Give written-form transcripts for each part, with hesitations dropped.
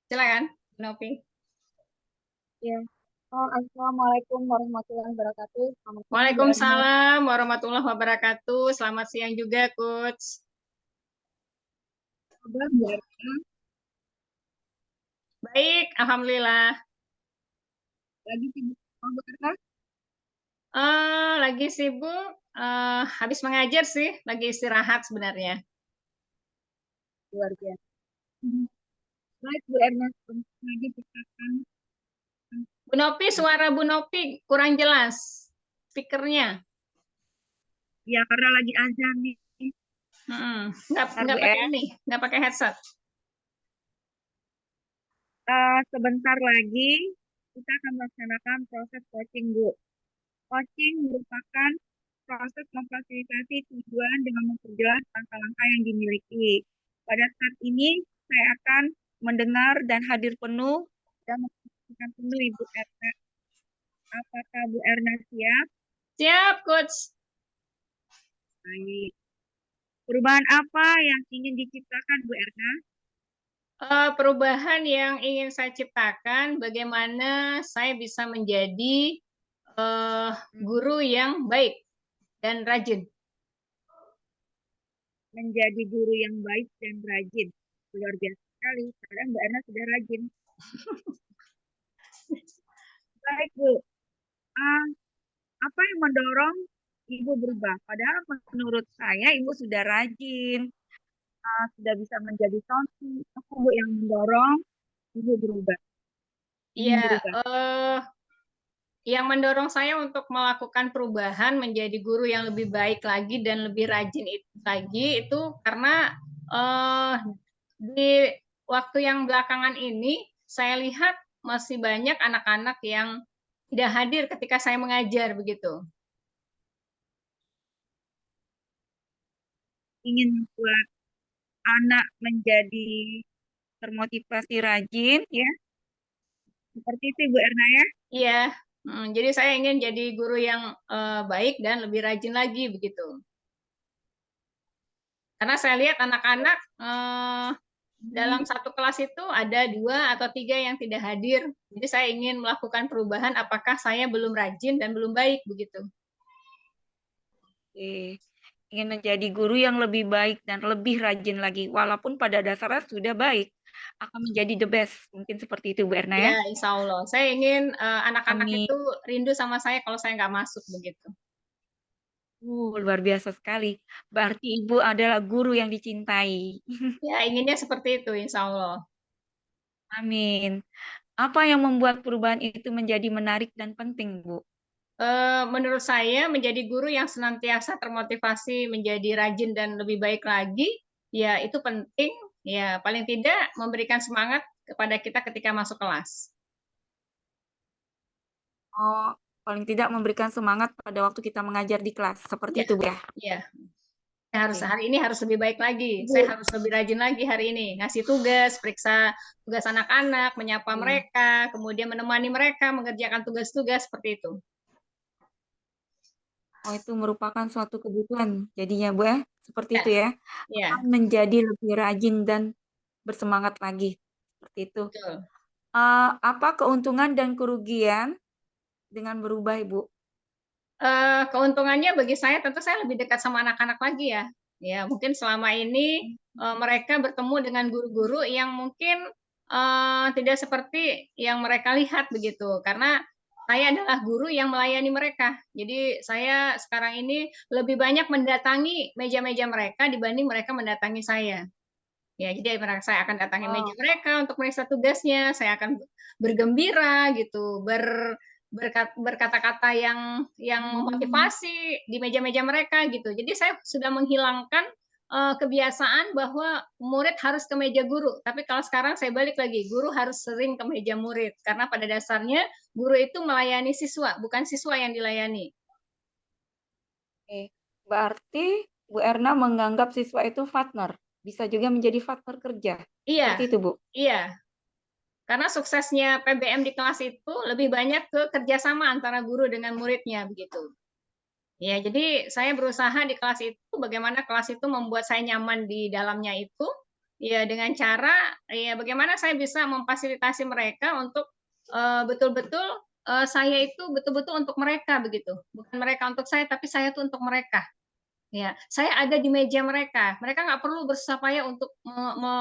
Silakan, Novi. Ya. Assalamualaikum warahmatullahi wabarakatuh. Selamat siang, Bu Erna. Waalaikumsalam warahmatullahi wabarakatuh. Selamat siang juga, Coach. Kabar Bu Erna, Baik, Alhamdulillah. lagi sibuk apa, Bu Erna? Lagi sibuk, habis mengajar sih, lagi istirahat sebenarnya. Luar biasa. Baik, Bu Erna. Lagi kita akan Bu Novi, suara Bu Novi kurang jelas. Speakernya. ya karena lagi azan nih. Nggak, Bentar, Bu nggak pakai Er. ini, nggak pakai headset. Sebentar lagi kita akan melaksanakan proses coaching, Bu. Coaching merupakan proses memfasilitasi tujuan dengan memperjelas langkah-langkah yang dimiliki. Pada saat ini, saya akan mendengar dan hadir penuh dan memperhatikan penuh Ibu Erna. Apakah Bu Erna siap? Siap, Coach. Baik. Perubahan apa yang ingin diciptakan Bu Erna? Perubahan yang ingin saya ciptakan, bagaimana saya bisa menjadi guru yang baik dan rajin. Menjadi guru yang baik dan rajin. Luar biasa sekali. Sekarang Bu Erna sudah rajin. Baik Bu. Ah, apa yang mendorong Ibu berubah? Padahal menurut saya Ibu sudah rajin, sudah bisa menjadi contoh. Apa Bu yang mendorong Ibu berubah? Iya, Ingin berubah. yang mendorong saya untuk melakukan perubahan menjadi guru yang lebih baik lagi dan lebih rajin lagi itu karena eh, di waktu yang belakangan ini saya lihat masih banyak anak-anak yang tidak hadir ketika saya mengajar begitu. Ingin membuat anak menjadi termotivasi rajin, ya. Seperti itu Bu Erna ya. Iya, jadi saya ingin jadi guru yang baik dan lebih rajin lagi begitu. Karena saya lihat anak-anak dalam satu kelas itu ada 2 atau 3 yang tidak hadir. Jadi saya ingin melakukan perubahan apakah saya belum rajin dan belum baik begitu. Oke. Ingin menjadi guru yang lebih baik dan lebih rajin lagi. Walaupun pada dasarnya sudah baik, akan menjadi the best. Mungkin seperti itu Bu Erna ya. Ya, insya Allah. Saya ingin anak-anak Amin. itu rindu sama saya kalau saya nggak masuk begitu. Luar biasa sekali. Berarti Ibu adalah guru yang dicintai. Ya, inginnya seperti itu, insya Allah. Amin. Apa yang membuat perubahan itu menjadi menarik dan penting, Bu? Menurut saya menjadi guru yang senantiasa termotivasi menjadi rajin dan lebih baik lagi, ya itu penting. Ya, paling tidak memberikan semangat kepada kita ketika masuk kelas. Oh, paling tidak memberikan semangat pada waktu kita mengajar di kelas. Seperti Ya, itu, Bu ya. ya. Harus Oke. hari ini harus lebih baik lagi. Saya Bu. harus lebih rajin lagi hari ini. Ngasih tugas, periksa tugas anak-anak, menyapa Ya. mereka, kemudian menemani mereka mengerjakan tugas-tugas seperti itu. Oh, itu merupakan suatu kebutuhan. Jadinya, Bu ya. Seperti Ya, itu ya. Akan ya, menjadi lebih rajin dan bersemangat lagi. Seperti itu. betul. Apa keuntungan dan kerugian dengan berubah, Ibu? Keuntungannya bagi saya tentu saya lebih dekat sama anak-anak lagi ya. Ya, mungkin selama ini mereka bertemu dengan guru-guru yang mungkin tidak seperti yang mereka lihat begitu. Karena saya adalah guru yang melayani mereka. Jadi saya sekarang ini lebih banyak mendatangi meja-meja mereka dibanding mereka mendatangi saya. Ya, jadi saya akan datangi meja Oh, mereka untuk meriksa tugasnya. Saya akan bergembira gitu, berkata-kata yang hmm, memotivasi di meja-meja mereka gitu. Jadi saya sudah menghilangkan kebiasaan bahwa murid harus ke meja guru. Tapi kalau sekarang saya balik lagi, guru harus sering ke meja murid karena pada dasarnya guru itu melayani siswa, bukan siswa yang dilayani. oke. Berarti Bu Erna menganggap siswa itu partner. Bisa juga menjadi partner kerja. Iya, Seperti itu, Bu. iya. Karena suksesnya PBM di kelas itu lebih banyak ke kerjasama antara guru dengan muridnya begitu. Ya, jadi saya berusaha di kelas itu bagaimana kelas itu membuat saya nyaman di dalamnya itu, Ya dengan cara ya bagaimana saya bisa memfasilitasi mereka untuk betul-betul saya itu betul-betul untuk mereka begitu. Bukan mereka untuk saya, tapi saya itu untuk mereka. Ya, saya ada di meja mereka. Mereka nggak perlu bersusah payah untuk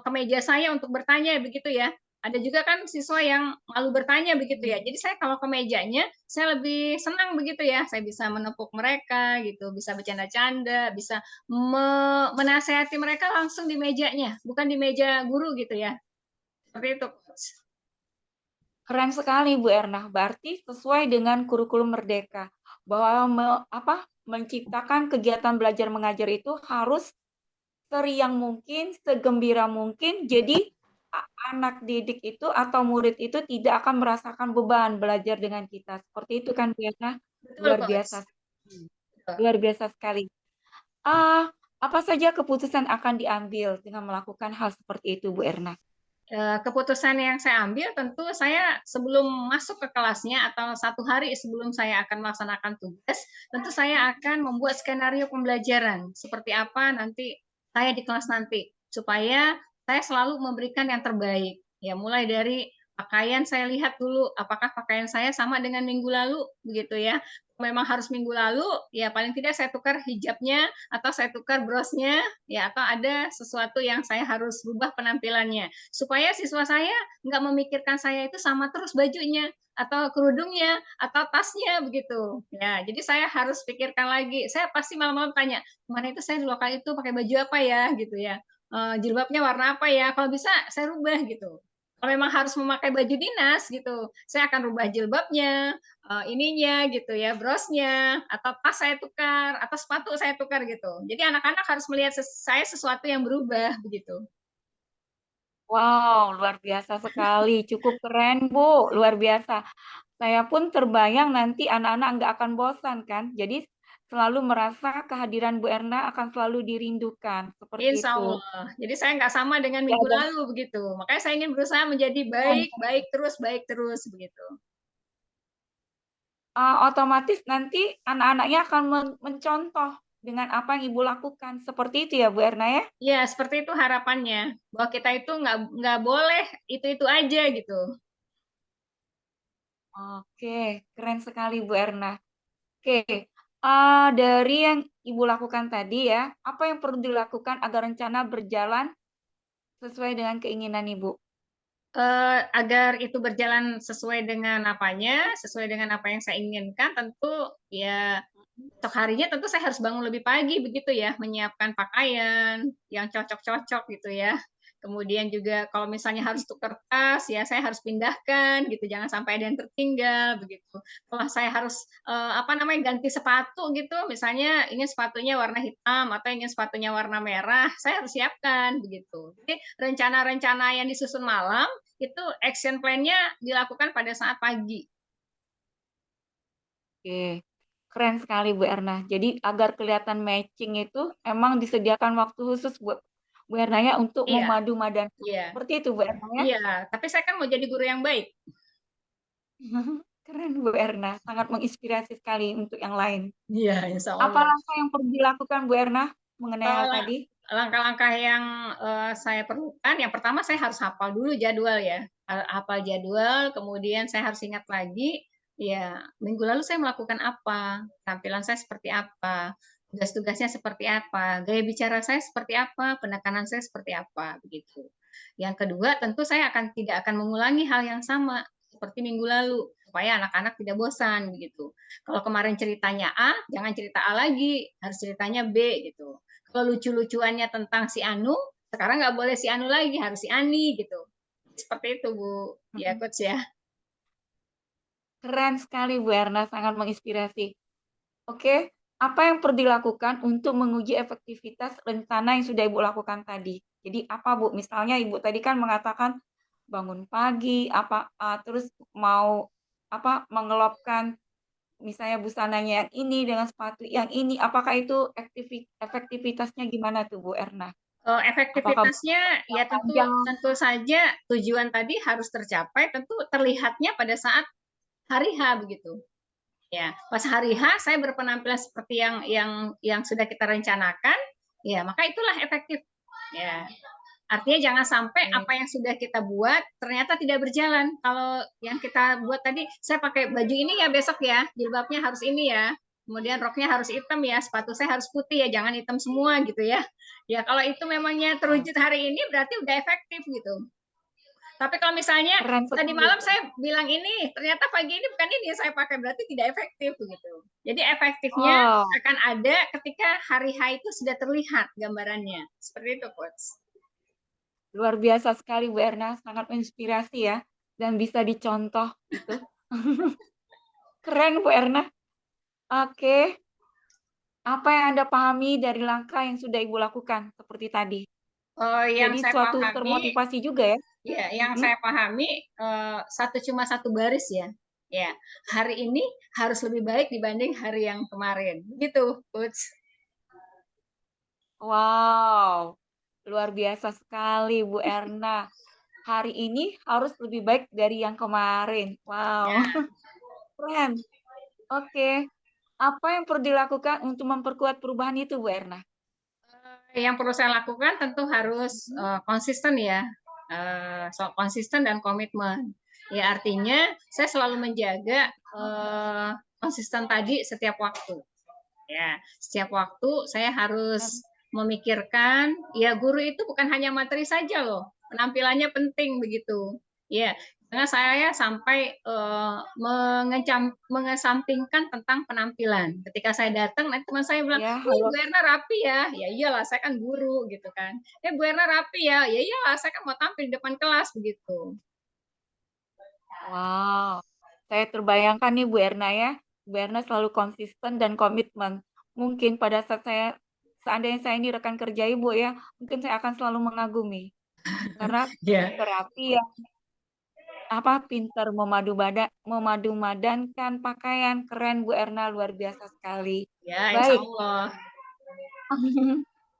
ke meja saya untuk bertanya begitu ya. Ada juga kan siswa yang malu bertanya begitu ya. Jadi saya kalau ke mejanya, saya lebih senang begitu ya. Saya bisa menepuk mereka gitu, bisa bercanda-canda, bisa menasehati mereka langsung di mejanya, bukan di meja guru gitu ya. Seperti itu, Coach. Keren sekali Bu Erna. Berarti sesuai dengan kurikulum Merdeka bahwa menciptakan kegiatan belajar mengajar itu harus seriang mungkin, segembira mungkin. Jadi anak didik itu atau murid itu tidak akan merasakan beban belajar dengan kita. Seperti itu kan Bu Erna? Betul, Luar Coach. biasa, Betul. luar biasa sekali. Apa saja keputusan akan diambil dengan melakukan hal seperti itu Bu Erna? Keputusan yang saya ambil tentu saya sebelum masuk ke kelasnya atau 1 hari sebelum saya akan melaksanakan tugas, tentu saya akan membuat skenario pembelajaran seperti apa nanti saya di kelas nanti supaya saya selalu memberikan yang terbaik. Ya, mulai dari pakaian saya lihat dulu apakah pakaian saya sama dengan minggu lalu begitu ya. Memang harus minggu lalu, ya paling tidak saya tukar hijabnya atau saya tukar brosnya ya atau ada sesuatu yang saya harus rubah penampilannya supaya siswa saya nggak memikirkan saya itu sama terus bajunya atau kerudungnya atau tasnya begitu ya jadi saya harus pikirkan lagi saya pasti malam-malam tanya kemarin itu saya di lokal itu pakai baju apa ya gitu ya jilbabnya warna apa ya kalau bisa saya rubah gitu kalau memang harus memakai baju dinas gitu saya akan rubah jilbabnya ininya gitu ya brosnya atau tas saya tukar atau sepatu saya tukar gitu jadi anak-anak harus melihat saya sesuatu yang berubah begitu. Wow, luar biasa sekali. Cukup keren, Bu. Luar biasa. Saya pun terbayang nanti anak-anak nggak akan bosan kan. Jadi selalu merasa kehadiran Bu Erna akan selalu dirindukan. Seperti Insya itu. Allah. Jadi saya nggak sama dengan Ya, minggu dan lalu begitu. Makanya saya ingin berusaha menjadi keren. baik terus begitu. Otomatis nanti anak-anaknya akan mencontoh dengan apa yang Ibu lakukan. Seperti itu ya, Bu Erna ya? Ya, seperti itu harapannya. Bahwa kita itu nggak boleh itu aja gitu. Oke, keren sekali Bu Erna. Oke, dari yang Ibu lakukan tadi ya, apa yang perlu dilakukan agar rencana berjalan sesuai dengan keinginan Ibu? Agar itu berjalan sesuai dengan apanya, sesuai dengan apa yang saya inginkan, tentu ya esok harinya tentu saya harus bangun lebih pagi begitu ya, menyiapkan pakaian yang cocok-cocok gitu ya. Kemudian juga kalau misalnya harus tukar tas ya saya harus pindahkan gitu, jangan sampai ada yang tertinggal begitu. Kalau saya harus apa namanya ganti sepatu gitu, misalnya ingin sepatunya warna hitam atau ingin sepatunya warna merah, saya harus siapkan begitu. Jadi rencana-rencana yang disusun malam itu action plan-nya dilakukan pada saat pagi. Oke, keren sekali Bu Erna. Jadi agar kelihatan matching itu emang disediakan waktu khusus buat Bu Erna ya untuk Iya, memadu-madankan. iya. Seperti itu Bu Erna ya. Iya, tapi saya kan mau jadi guru yang baik. Keren Bu Erna, sangat menginspirasi sekali untuk yang lain. Iya, insya Apa Allah. langkah yang perlu dilakukan Bu Erna mengenai hal Eh, tadi? Langkah-langkah yang saya perlukan, yang pertama saya harus hafal dulu jadwal ya. Hafal jadwal, kemudian saya harus ingat lagi, ya minggu lalu saya melakukan apa, tampilan saya seperti apa, tugas-tugasnya seperti apa, gaya bicara saya seperti apa, penekanan saya seperti apa, begitu. Yang kedua, tentu saya tidak akan mengulangi hal yang sama seperti minggu lalu, supaya anak-anak tidak bosan, begitu. Kalau kemarin ceritanya A, jangan cerita A lagi, harus ceritanya B, gitu. Kalau lucu-lucuannya tentang si Anu, sekarang nggak boleh si Anu lagi, harus si Ani gitu. Seperti itu Bu, ya coach ya. Keren sekali Bu Erna, sangat menginspirasi. Oke, apa yang perlu dilakukan untuk menguji efektivitas rencana yang sudah Ibu lakukan tadi? Jadi apa Bu? Misalnya Ibu tadi kan mengatakan bangun pagi, terus mau mengelopkan misalnya busananya yang ini dengan sepatu yang ini, apakah itu efektivitasnya gimana tuh Bu Erna? Apakah Efektivitasnya ya yang tentu panjang? tentu saja tujuan tadi harus tercapai, tentu terlihatnya pada saat hari H begitu. Ya, pas hari H saya berpenampilan seperti yang sudah kita rencanakan, ya maka itulah efektif. Ya, Artinya jangan sampai Oke. apa yang sudah kita buat ternyata tidak berjalan. Kalau yang kita buat tadi, saya pakai baju ini ya besok ya, jilbabnya harus ini ya, kemudian roknya harus hitam ya, sepatu saya harus putih ya, jangan hitam semua gitu ya. Ya kalau itu memangnya Wah, terwujud hari ini berarti udah efektif gitu. Tapi kalau misalnya keren tadi sekali, malam Bu. saya bilang ini, ternyata pagi ini bukan ini yang saya pakai, berarti tidak efektif begitu. Jadi efektifnya Oh, akan ada ketika hari H itu sudah terlihat gambarannya. Seperti itu, Coach. luar biasa sekali Bu Erna, sangat menginspirasi ya, dan bisa dicontoh gitu. Keren Bu Erna. Oke, apa yang Anda pahami dari langkah yang sudah Ibu lakukan seperti tadi? Yang Jadi saya suatu pahami, termotivasi juga ya. ya, yang Mhm. saya pahami cuma satu baris ya. Ya, hari ini harus lebih baik dibanding hari yang kemarin. Gitu, Coach. Wow, luar biasa sekali Bu Erna. Hari ini harus lebih baik dari yang kemarin. Wow, Ya, keren. Oke, apa yang perlu dilakukan untuk memperkuat perubahan itu Bu Erna? yang perlu saya lakukan tentu harus Mhm. konsisten ya, konsisten dan komitmen. Ya artinya saya selalu menjaga konsisten tadi setiap waktu. Ya, setiap waktu saya harus memikirkan, ya guru itu bukan hanya materi saja loh, penampilannya penting begitu. Ya, karena saya sampai mengesampingkan tentang penampilan. Ketika saya datang, nanti teman saya bilang, Ya, "Ih, halo. Bu Erna rapi ya." Ya iyalah, saya kan guru gitu kan. Bu Erna rapi ya." Ya iyalah, saya kan mau tampil di depan kelas begitu. Wow, saya terbayangkan nih Bu Erna ya. Bu Erna selalu konsisten dan komitmen. Mungkin pada saat seandainya saya ini rekan kerja Ibu ya, mungkin saya akan selalu mengagumi. Karena Ya, terapi ya, pintar memadumadankan pakaian. Keren Bu Erna, luar biasa sekali. ya insya Baik, Allah.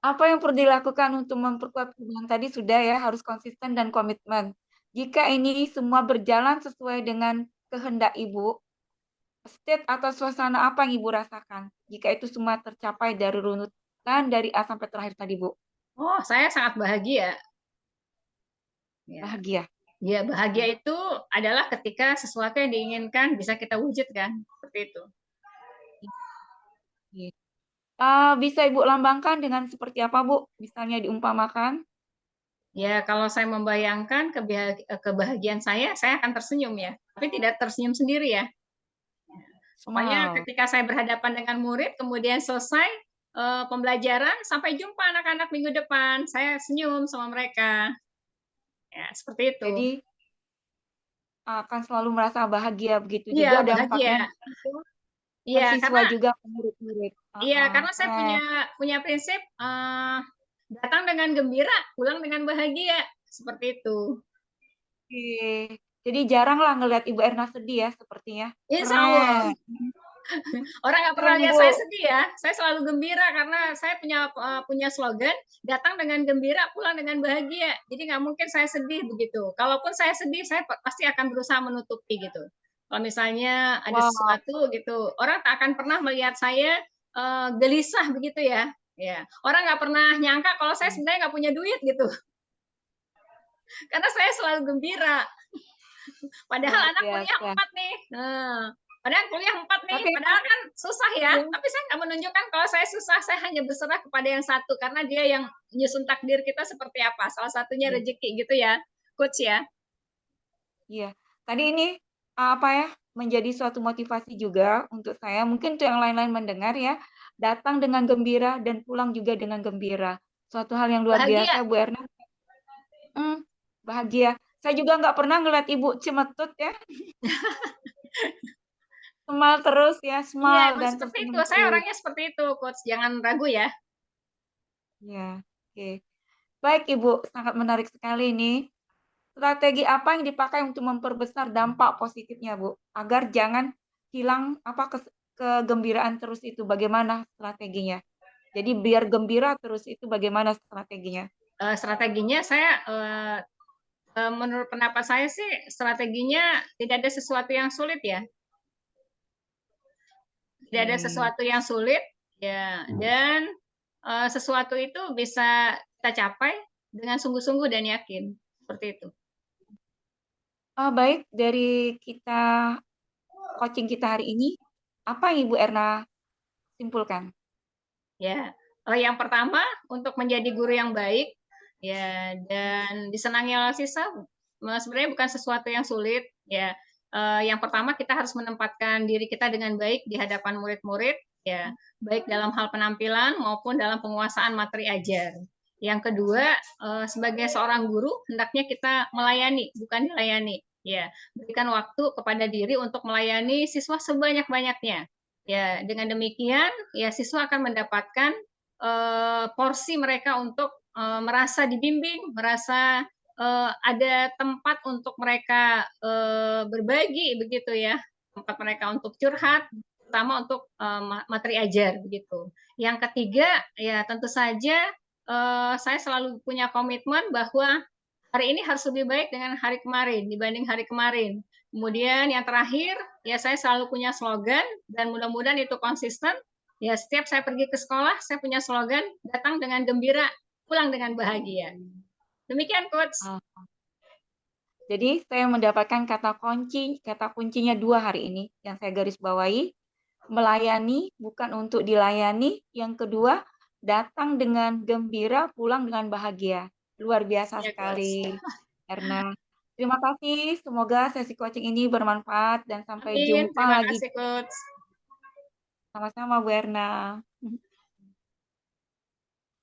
apa yang perlu dilakukan untuk memperkuat hubungan tadi sudah ya, harus konsisten dan komitmen. Jika ini semua berjalan sesuai dengan kehendak Ibu, state atau suasana apa yang Ibu rasakan? Jika itu semua tercapai dari runutan dari A sampai terakhir tadi, Bu. Oh, saya sangat bahagia. Ya. Bahagia. Ya, bahagia Oke. itu adalah ketika sesuatu yang diinginkan bisa kita wujudkan, seperti itu. Oke. Bisa Ibu lambangkan dengan seperti apa, Bu? Misalnya diumpamakan. Ya, kalau saya membayangkan kebahagiaan saya akan tersenyum ya. Tapi tidak tersenyum sendiri ya. Pokoknya Wow. ketika saya berhadapan dengan murid, kemudian selesai pembelajaran, sampai jumpa anak-anak minggu depan. Saya senyum sama mereka. Ya, seperti itu. Jadi akan selalu merasa bahagia begitu Iya, juga bahagia. dampaknya nanti ke Iya, siswa karena juga ke murid-murid. Karena saya Keren. punya prinsip datang dengan gembira, pulang dengan bahagia, seperti itu. Oke. Jadi jarang lah ngelihat Ibu Erna sedih ya sepertinya. Insya Allah. Keren. Orang nggak pernah Keren, lihat saya Bu. sedih ya. Saya selalu gembira karena saya punya slogan, datang dengan gembira, pulang dengan bahagia. Jadi nggak mungkin saya sedih begitu. Kalaupun saya sedih, saya pasti akan berusaha menutupi gitu. Kalau misalnya ada Wow. sesuatu gitu, orang tak akan pernah melihat saya gelisah begitu ya. Ya, orang nggak pernah nyangka kalau saya sebenarnya nggak punya duit gitu. Karena saya selalu gembira. Padahal Luar anak kuliah biasa. 4 nih. Padahal kuliah 4 nih, Tapi padahal kan susah ya. iya, Tapi saya nggak menunjukkan kalau saya susah, saya hanya berserah kepada yang satu. Karena dia yang nyusun takdir kita seperti apa. Salah satunya iya, rezeki gitu ya, Coach ya. iya. Tadi ini apa ya, menjadi suatu motivasi juga untuk saya. Mungkin untuk yang lain-lain mendengar ya, datang dengan gembira dan pulang juga dengan gembira. Suatu hal yang luar Bahagia. biasa, Bu Erna. Bahagia. Saya juga nggak pernah ngeliat Ibu cemetut ya. Semal terus ya, Iya, semal emang dan seperti itu. tersenyum Saya terus. orangnya seperti itu, Coach. Jangan ragu ya. Ya, oke. Baik Ibu, sangat menarik sekali ini. Strategi apa yang dipakai untuk memperbesar dampak positifnya, Bu? Agar jangan hilang kegembiraan terus itu. Bagaimana strateginya? Jadi biar gembira terus itu bagaimana strateginya? Strateginya saya menurut pendapat saya sih strateginya tidak ada sesuatu yang sulit ya. Tidak ada Oke. sesuatu yang sulit ya, dan sesuatu itu bisa kita capai dengan sungguh-sungguh dan yakin. Seperti itu. Baik, dari coaching kita hari ini, apa yang Ibu Erna simpulkan? Ya, yang pertama untuk menjadi guru yang baik, ya, dan disenangi oleh siswa, sebenarnya bukan sesuatu yang sulit, ya. Yang pertama kita harus menempatkan diri kita dengan baik di hadapan murid-murid, ya, baik dalam hal penampilan maupun dalam penguasaan materi ajar. Yang kedua, sebagai seorang guru hendaknya kita melayani, bukan dilayani. Ya, berikan waktu kepada diri untuk melayani siswa sebanyak-banyaknya. Ya, dengan demikian ya siswa akan mendapatkan porsi mereka untuk merasa dibimbing, merasa ada tempat untuk mereka berbagi begitu ya, tempat mereka untuk curhat, terutama untuk materi ajar begitu. Yang ketiga ya tentu saja saya selalu punya komitmen bahwa hari ini harus lebih baik dengan hari kemarin dibanding hari kemarin. Kemudian yang terakhir, ya saya selalu punya slogan dan mudah-mudahan itu konsisten. Ya setiap saya pergi ke sekolah, saya punya slogan, datang dengan gembira, pulang dengan bahagia. Demikian, Coach. Jadi saya mendapatkan kata kuncinya 2 hari ini yang saya garis bawahi. Melayani bukan untuk dilayani. Yang kedua, datang dengan gembira, pulang dengan bahagia. Luar biasa Ya, sekali, Erna. Terima kasih, semoga sesi coaching ini bermanfaat dan sampai Amin. jumpa Terima lagi. kasih, Coach. Sama-sama, Bu Erna.